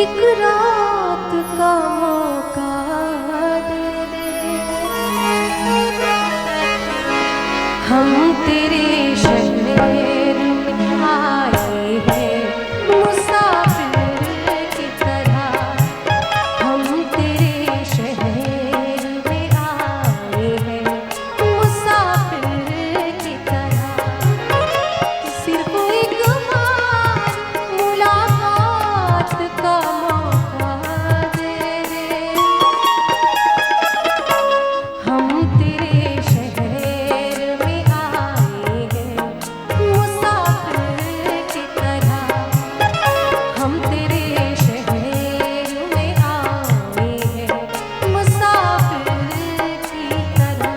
एक रात का मौका दे दे, हम तेरे शहर में आए हैं मुसाफिर की तरह। हम तेरे शहर में आए हैं मुसाफिर की तरह। सिर्फ एक बार मुलाकात का मौका दे दे, हम तेरे शहर में आए हैं मुसाफिर की तरह। हम तेरे शहर में आए हैं मुसाफिर की तरह।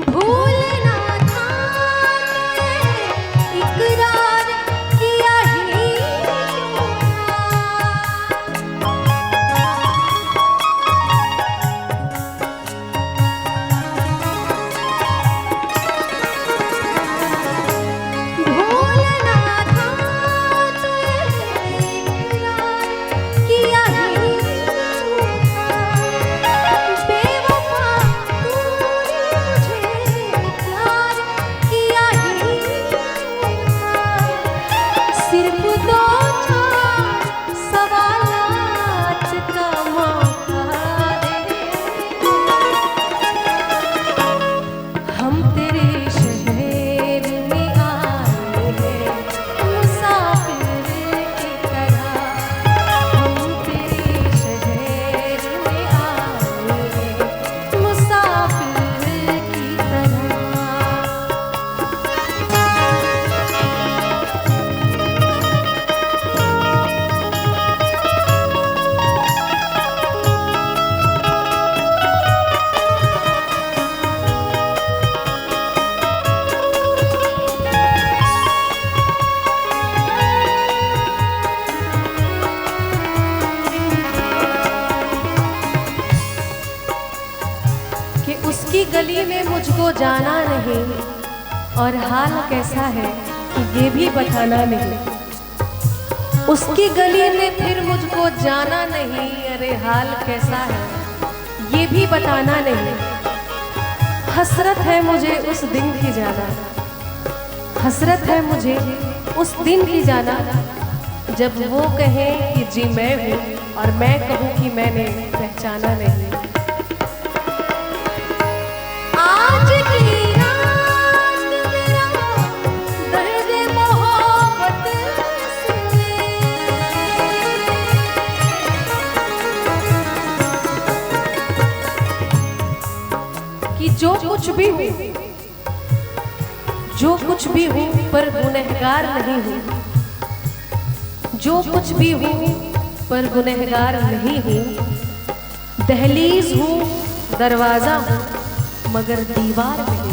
भूलना था इकरार किया ही क्यों भूलना था इकरार किया ही क्यों बेवफा तूने मुझे प्यार किया ही सिर्फ दो चार सवालात का मौका दे। हम तेरे शहर में आए हैं मुसाफिर की तरह। हम तेरे शहर में आए हैं मुसाफिर की तरह। कि उसकी गली में मुझको जाना नहीं, और हाल कैसा है कि ये भी बताना नहीं। उसकी गली में फिर मुझको जाना नहीं, अरे हाल कैसा है ये भी बताना नहीं। हसरत है मुझे उस दिन की जाना, हसरत है मुझे उस दिन की जाना, जब वो कहे कि जी मैं हूँ और मैं कहूँ कि मैंने पहचाना नहीं। आज की रात मेरा दर्द मोहब्बत सुने, कि जो कुछ भी हूँ, जो कुछ भी हूँ पर गुनहगार नहीं हूँ। जो कुछ भी हूँ पर गुनहगार नहीं हूँ। दहलीज हूँ, दरवाजा हूँ, मगर दीवार नहीं।